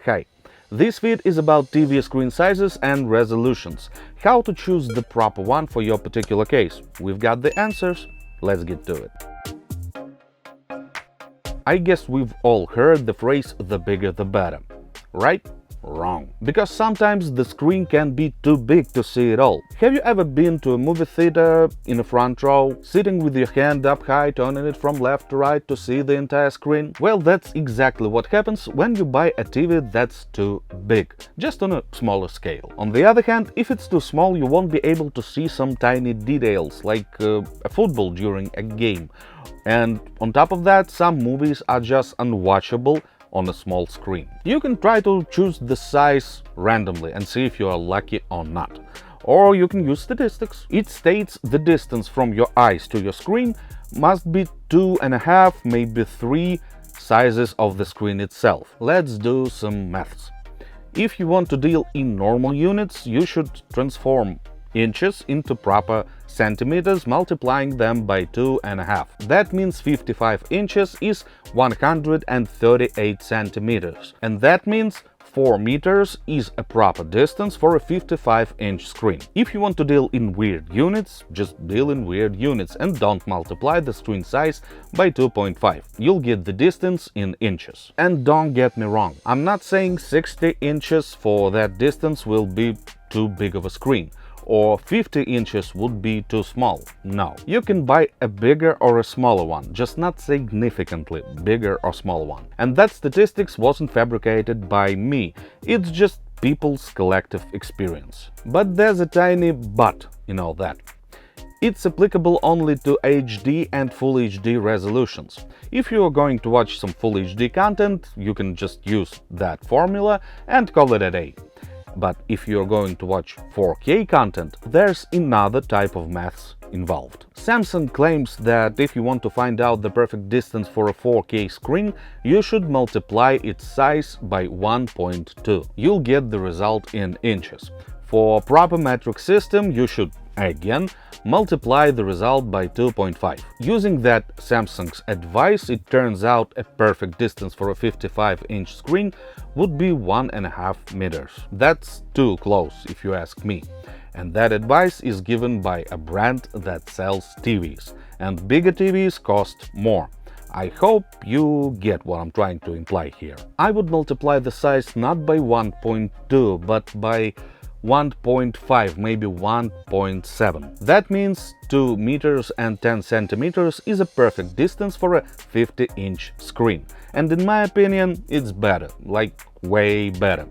Hi! This vid is about TV screen sizes and resolutions, how to choose the proper one for your particular case. We've got the answers, let's get to it. I guess we've all heard the phrase "the bigger the better," right? Wrong. Because sometimes the screen can be too big to see it all. Have you ever been to a movie theater in the front row, sitting with your hand up high, turning it from left to right to see the entire screen? Well, that's exactly what happens when you buy a TV that's too big, just on a smaller scale. On the other hand, if it's too small, you won't be able to see some tiny details, like a football during a game. And on top of that, some movies are just unwatchable on a small screen. You can try to choose the size randomly and see if you are lucky or not. Or you can use statistics. It states the distance from your eyes to your screen must be 2.5, maybe 3 sizes of the screen itself. Let's do some maths. If you want to deal in normal units, you should transform inches into proper centimeters, multiplying them by 2.5. That means 55 inches is 138 centimeters. And that means 4 meters is a proper distance for a 55-inch screen. If you want to deal in weird units, just deal in weird units and don't multiply the screen size by 2.5. You'll get the distance in inches. And don't get me wrong, I'm not saying 60 inches for that distance will be too big of a screen, or 50 inches would be too small. No. You can buy a bigger or a smaller one, just not significantly bigger or smaller one. And that statistics wasn't fabricated by me, it's just people's collective experience. But there's a tiny but in all that. It's applicable only to HD and Full HD resolutions. If you are going to watch some Full HD content, you can just use that formula and call it a day. But if you're going to watch 4K content, there's another type of maths involved. Samsung claims that if you want to find out the perfect distance for a 4K screen, you should multiply its size by 1.2. You'll get the result in inches. For proper metric system, you should, again, multiply the result by 2.5. Using that Samsung's advice, it turns out a perfect distance for a 55-inch screen would be 1.5 meters. That's too close, if you ask me. And that advice is given by a brand that sells TVs. And bigger TVs cost more. I hope you get what I'm trying to imply here. I would multiply the size not by 1.2, but by 1.5, maybe 1.7. That means 2 meters and 10 centimeters is a perfect distance for a 50-inch screen. And in my opinion, it's better, like way better.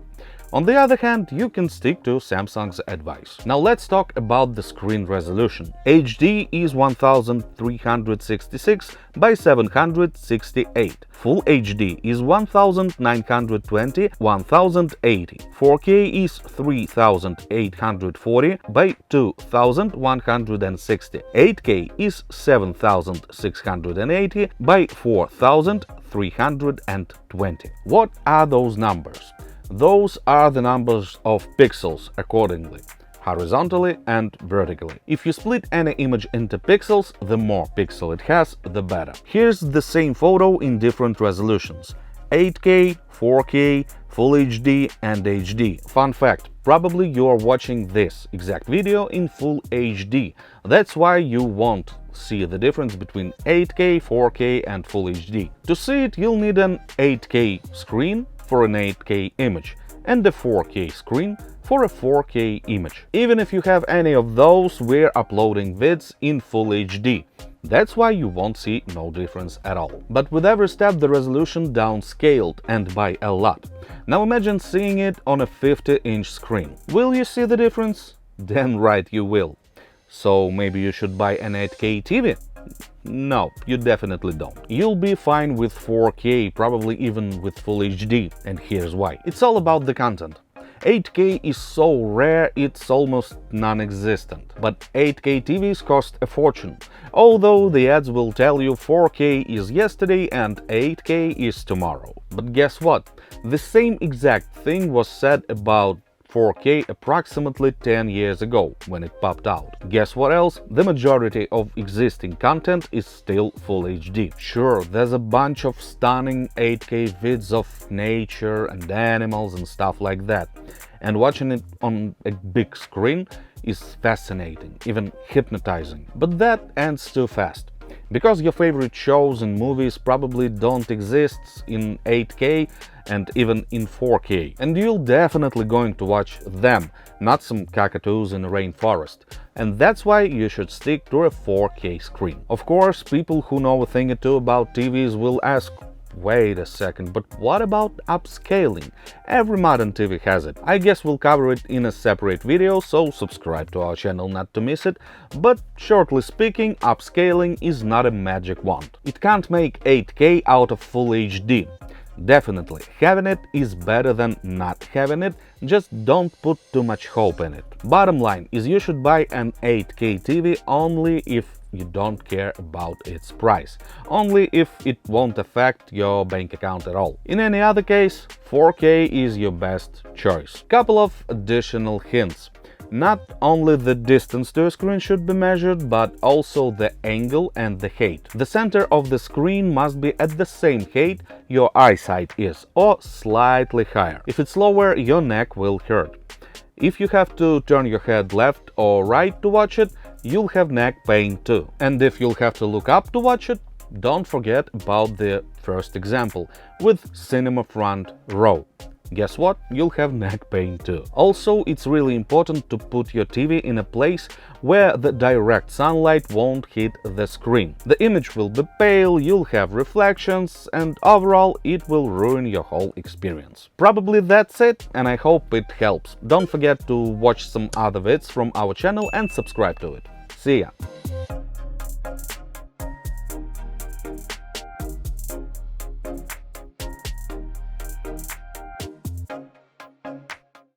On the other hand, you can stick to Samsung's advice. Now let's talk about the screen resolution. HD is 1366 by 768. Full HD is 1920 1080. 4K is 3840 by 2160. 8K is 7680 by 4320. What are those numbers? Those are the numbers of pixels accordingly, horizontally and vertically. If you split any image into pixels, the more pixel it has, the better. Here's the same photo in different resolutions: 8K, 4K, Full HD and HD. Fun fact, probably you are watching this exact video in Full HD. That's why you won't see the difference between 8K, 4K and Full HD. To see it, you'll need an 8K screen for an 8K image and a 4K screen for a 4K image. Even if you have any of those, we're uploading vids in Full HD. That's why you won't see no difference at all. But with every step the resolution downscaled, and by a lot. Now imagine seeing it on a 50-inch screen. Will you see the difference? Damn right you will. So maybe you should buy an 8K TV? No, you definitely don't. You'll be fine with 4K, probably even with Full HD, and here's why. It's all about the content. 8K is so rare it's almost non-existent, but 8K TVs cost a fortune, although the ads will tell you 4K is yesterday and 8K is tomorrow. But guess what? The same exact thing was said about 4K approximately 10 years ago, when it popped out. Guess what else? The majority of existing content is still Full HD. Sure, there's a bunch of stunning 8K vids of nature and animals and stuff like that, and watching it on a big screen is fascinating, even hypnotizing. But that ends too fast. Because your favorite shows and movies probably don't exist in 8K and even in 4K. And you're definitely going to watch them, not some cockatoos in a rainforest. And that's why you should stick to a 4K screen. Of course, people who know a thing or two about TVs will ask, wait a second, but what about upscaling? Every modern TV has it. I guess we'll cover it in a separate video, so subscribe to our channel not to miss it. But shortly speaking, upscaling is not a magic wand. It can't make 8K out of Full HD. Definitely, having it is better than not having it, just don't put too much hope in it. Bottom line is you should buy an 8K TV only if you don't care about its price, only if it won't affect your bank account at all. In any other case, 4K is your best choice. Couple of additional hints. Not only the distance to a screen should be measured, but also the angle and the height. The center of the screen must be at the same height your eyesight is, or slightly higher. If it's lower, your neck will hurt. If you have to turn your head left or right to watch it, you'll have neck pain too. And if you'll have to look up to watch it, don't forget about the first example with cinema front row. Guess what? You'll have neck pain too. Also, it's really important to put your TV in a place where the direct sunlight won't hit the screen. The image will be pale, you'll have reflections, and overall it will ruin your whole experience. Probably that's it, and I hope it helps. Don't forget to watch some other vids from our channel and subscribe to it. See ya!